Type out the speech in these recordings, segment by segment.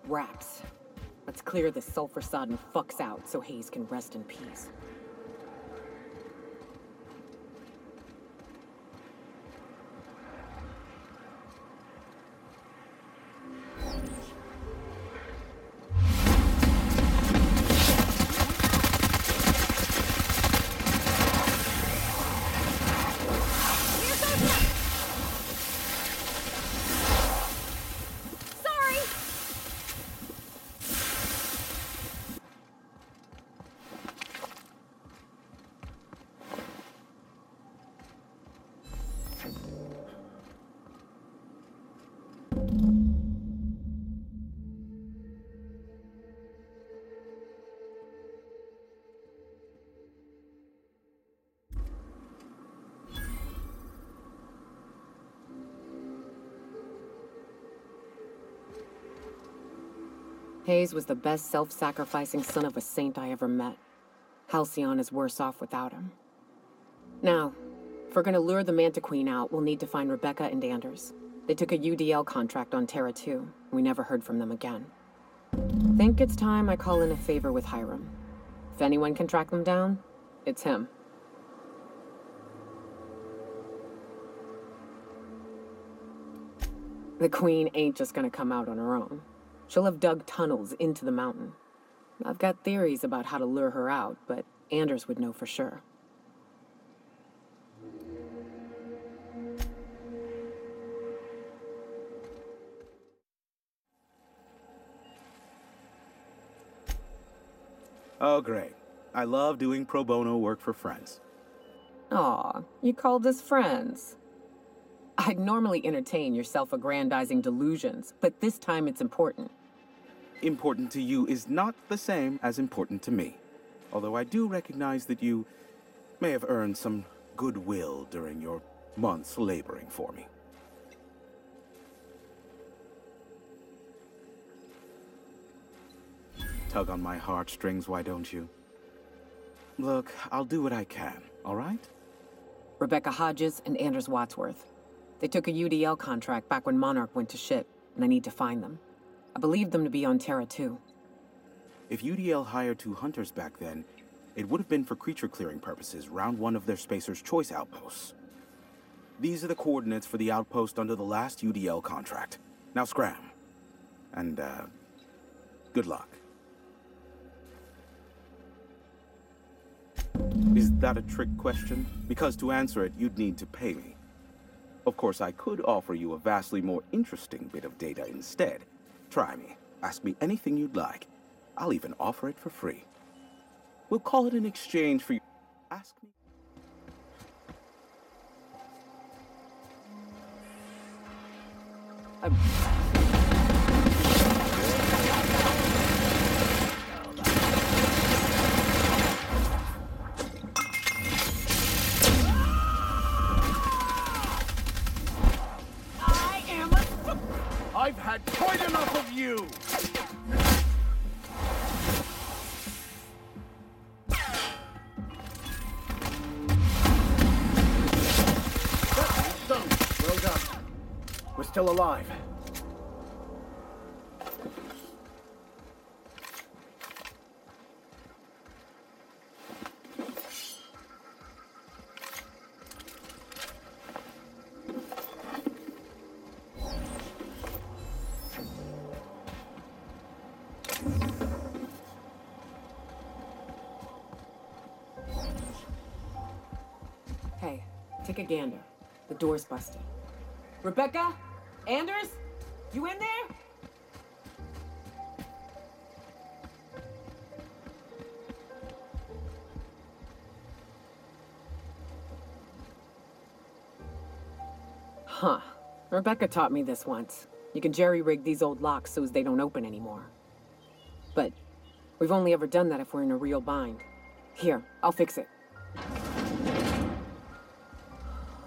Rats. Let's clear this sulfur-sodden fucks out so Hayes can rest in peace. Hayes was the best self-sacrificing son of a saint I ever met. Halcyon is worse off without him. Now, if we're gonna lure the Manta Queen out, we'll need to find Rebecca and Anders. They took a UDL contract on Terra 2. We never heard from them again. Think it's time I call in a favor with Hiram. If anyone can track them down, it's him. The Queen ain't just gonna come out on her own. She'll have dug tunnels into the mountain. I've got theories about how to lure her out, but Anders would know for sure. Oh, great. I love doing pro bono work for friends. Aw, you called us friends. I'd normally entertain your self-aggrandizing delusions, but this time it's important. Important to you is not the same as important to me. Although I do recognize that you may have earned some goodwill during your months laboring for me. Tug on my heartstrings, why don't you? Look, I'll do what I can, all right? Rebecca Hodges and Anders Wadsworth. They took a UDL contract back when Monarch went to shit, and I need to find them. I believe them to be on Terra 2. If UDL hired 2 hunters back then, it would have been for creature clearing purposes, round 1 of their Spacer's Choice outposts. These are the coordinates for the outpost under the last UDL contract. Now scram. And, good luck. Is that a trick question? Because to answer it, you'd need to pay me. Of course, I could offer you a vastly more interesting bit of data instead. Try me. Ask me anything you'd like. I'll even offer it for free. We'll call it an exchange for you. Ask me. I've had quite enough of you! Done. Well done. We're still alive. Hey, take a gander. The door's busted. Rebecca? Anders? You in there? Huh. Rebecca taught me this once. You can jerry-rig these old locks so as they don't open anymore. But we've only ever done that if we're in a real bind. Here, I'll fix it.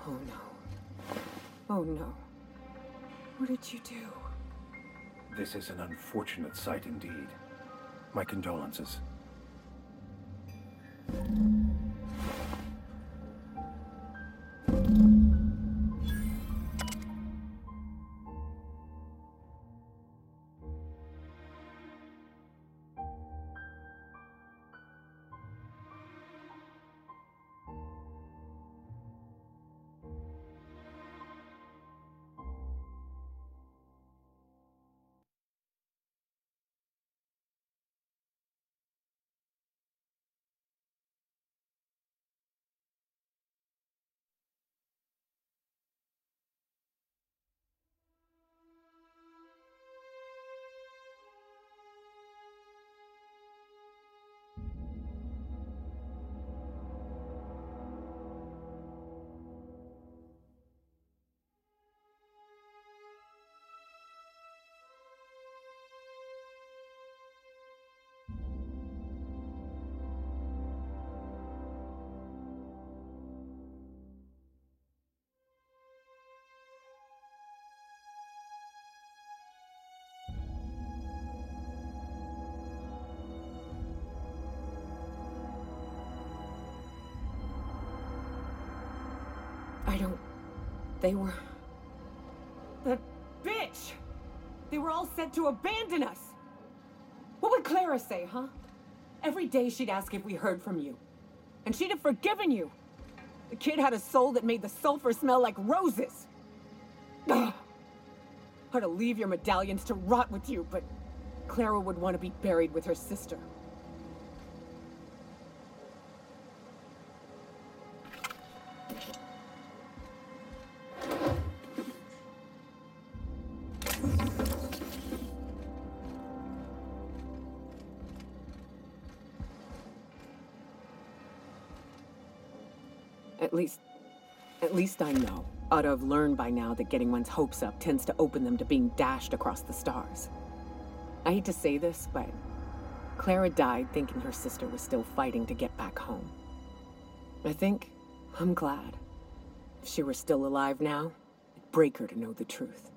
Oh no. Oh no. What did you do? This is an unfortunate sight indeed. My condolences. I don't... They were... That bitch! They were all set to abandon us! What would Clara say, huh? Every day she'd ask if we heard from you. And she'd have forgiven you. The kid had a soul that made the sulfur smell like roses. Ugh. Or to leave your medallions to rot with you, but Clara would want to be buried with her sister. At least I know. Ought to have learned by now that getting one's hopes up tends to open them to being dashed across the stars. I hate to say this, but Clara died thinking her sister was still fighting to get back home. I'm glad. If she were still alive now, it'd break her to know the truth.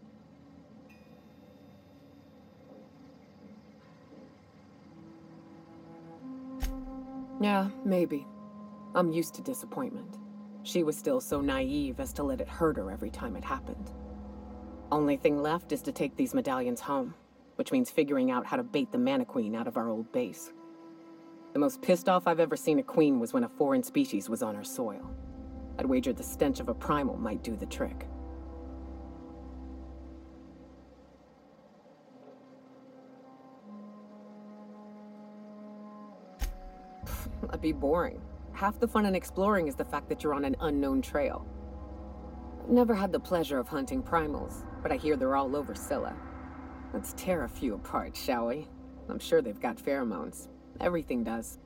Yeah, maybe. I'm used to disappointment. She was still so naive as to let it hurt her every time it happened. Only thing left is to take these medallions home, which means figuring out how to bait the Mana Queen out of our old base. The most pissed off I've ever seen a queen was when a foreign species was on our soil. I'd wager the stench of a primal might do the trick. That'd be boring. Half the fun in exploring is the fact that you're on an unknown trail. I've never had the pleasure of hunting primals, but I hear they're all over Scylla. Let's tear a few apart, shall we? I'm sure they've got pheromones. Everything does.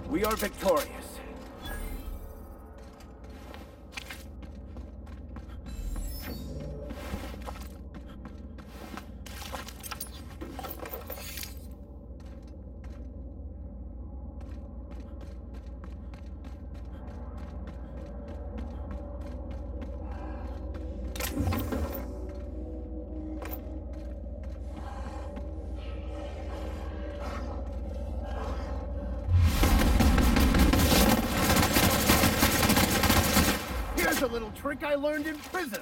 We are victorious. A little trick I learned in prison.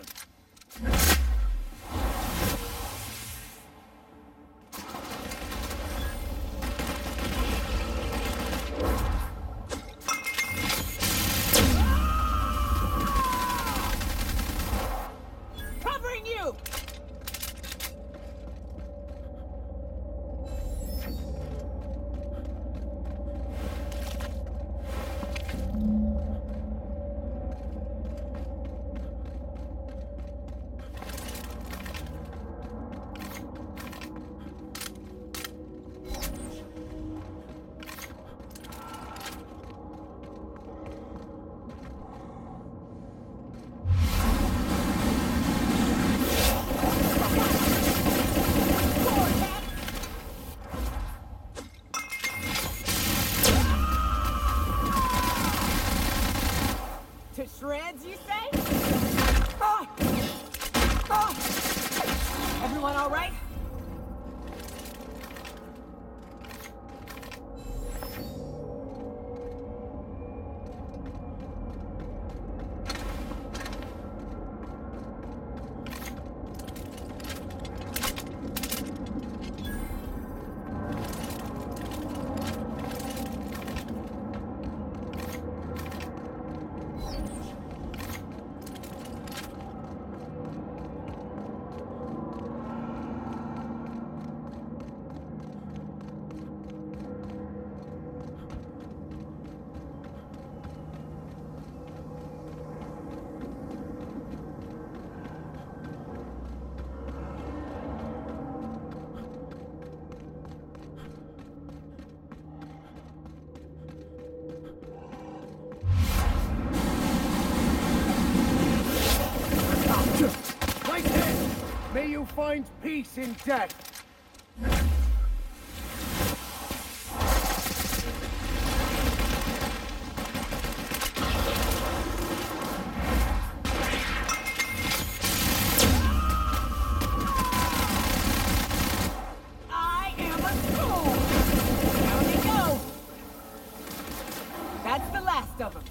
Covering you! To shreds, you say? Ah! Ah! Everyone all right? find peace in death. I am a fool! Down we go! That's the last of them.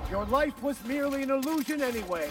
Your life was merely an illusion anyway.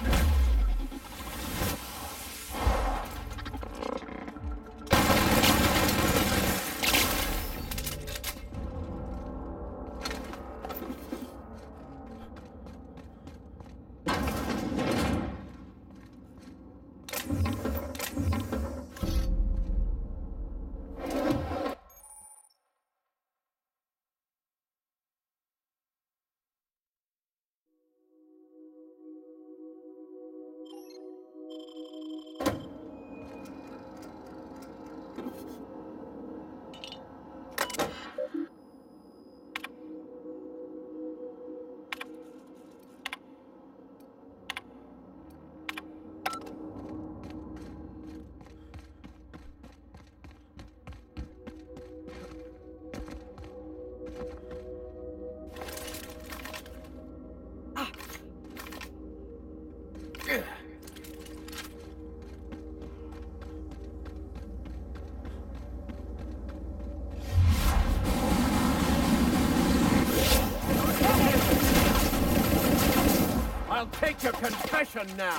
I'll take your confession now!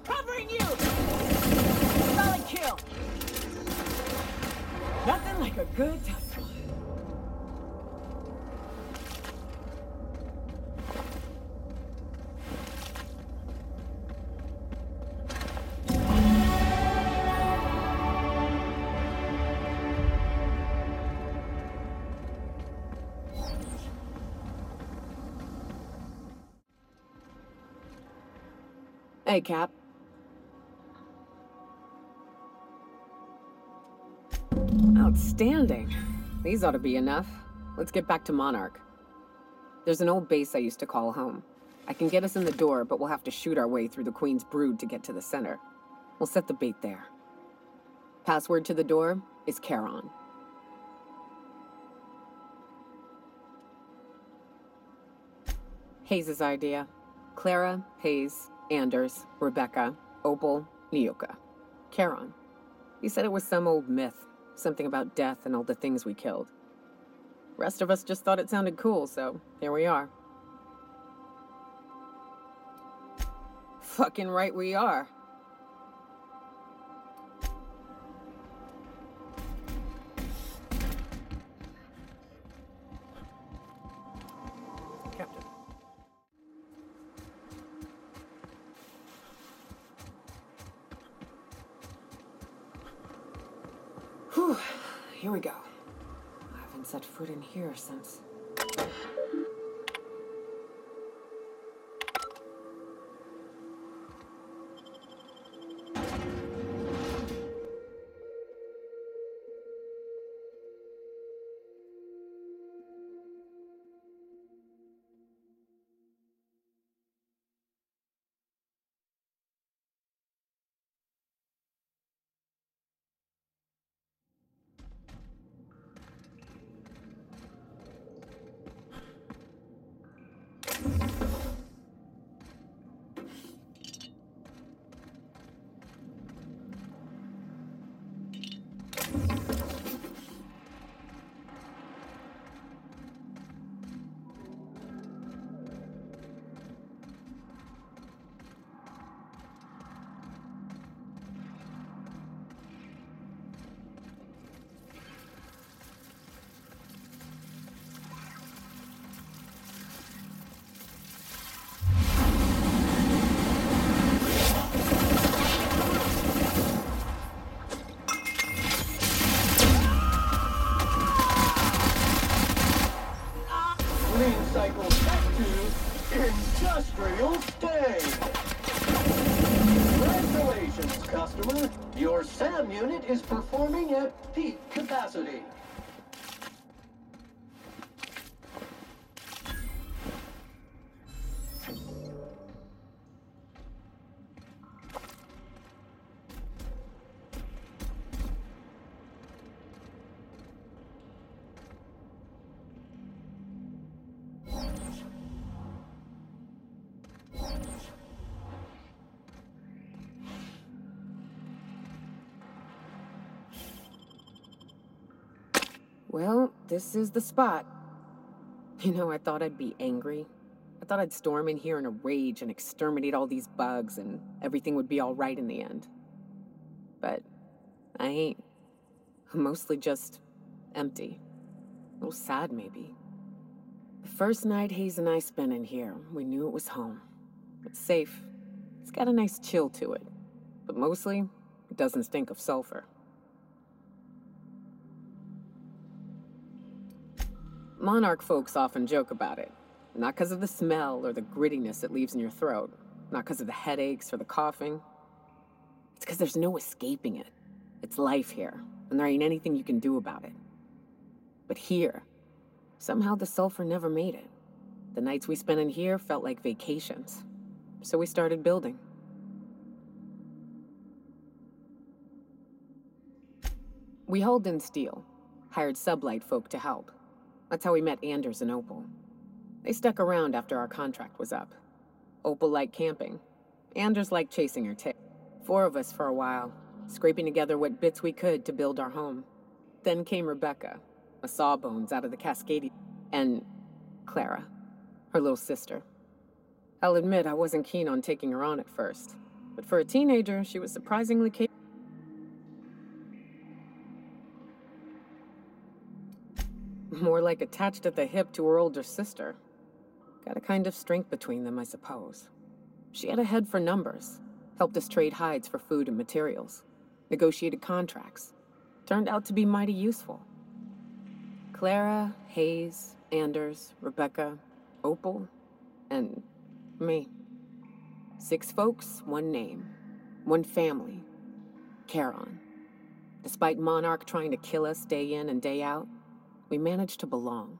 Covering you! Solid kill! Nothing like a good tussle. Hey, Cap. Outstanding. These ought to be enough. Let's get back to Monarch. There's an old base I used to call home. I can get us in the door, but we'll have to shoot our way through the Queen's brood to get to the center. We'll set the bait there. Password to the door is Charon. Hayes' idea. Clara, Hayes, Anders, Rebecca, Opal, Nyoka. Charon. He said it was some old myth. Something about death and all the things we killed. Rest of us just thought it sounded cool, so here we are. Fucking right we are. Captain. Whew, here we go. I haven't set foot in here since... Train cycle set to industrial state. Congratulations, customer. Your SAM unit is performing at peak capacity. Well, this is the spot. You know, I thought I'd be angry. I thought I'd storm in here in a rage and exterminate all these bugs and everything would be all right in the end. But I ain't. I'm mostly just empty. A little sad, maybe. The first night Hayes and I spent in here, we knew it was home. It's safe. It's got a nice chill to it. But mostly, it doesn't stink of sulfur. Monarch folks often joke about it. Not because of the smell or the grittiness it leaves in your throat. Not because of the headaches or the coughing. It's because there's no escaping it. It's life here, and there ain't anything you can do about it. But here, somehow the sulfur never made it. The nights we spent in here felt like vacations. So we started building. We hauled in steel, hired sublight folk to help. That's how we met Anders and Opal. They stuck around after our contract was up. Opal liked camping. Anders liked chasing her tail. 4 of us for a while, scraping together what bits we could to build our home. Then came Rebecca, a sawbones out of the Cascadia, and Clara, her little sister. I'll admit I wasn't keen on taking her on at first, but for a teenager, she was surprisingly capable. More like attached at the hip to her older sister. Got a kind of strength between them, I suppose. She had a head for numbers, helped us trade hides for food and materials, negotiated contracts. Turned out to be mighty useful. Clara, Hayes, Anders, Rebecca, Opal, and me. 6 folks, 1 name, 1 family. Charon. Despite Monarch trying to kill us day in and day out, we managed to belong.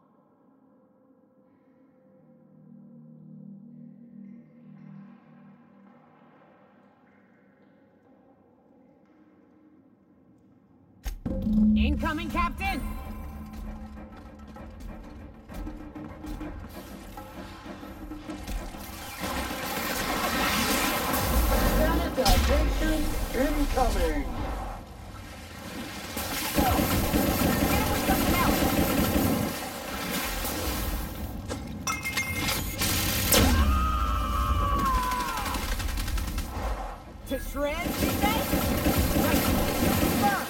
Incoming, Captain! Sanitation incoming! To shreds, you say? Right. Burn.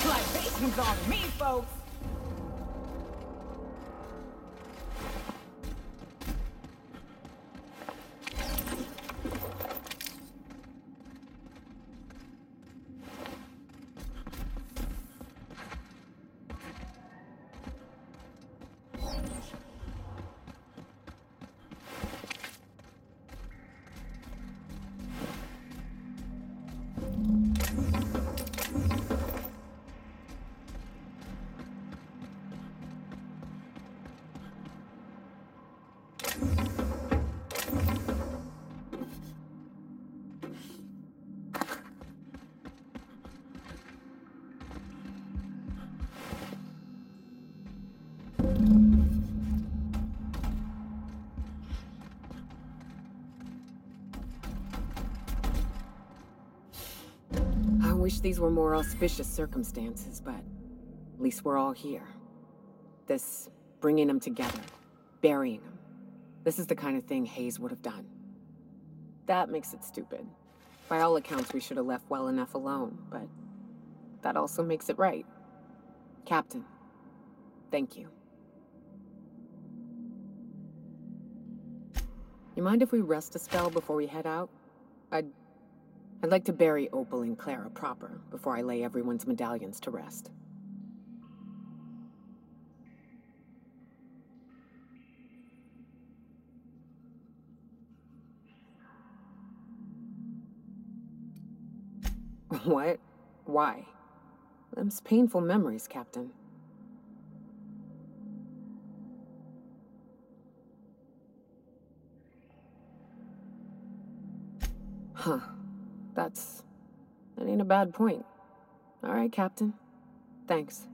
Libation's on me, folks! I wish these were more auspicious circumstances, but at least we're all here. This bringing them together, burying them. This is the kind of thing Hayes would have done. That makes it stupid. By all accounts, we should have left well enough alone, but that also makes it right. Captain, thank you. You mind if we rest a spell before we head out? I'd like to bury Opal and Clara proper before I lay everyone's medallions to rest. What? Why? Them's painful memories, Captain. Huh. That ain't a bad point. All right, Captain. Thanks.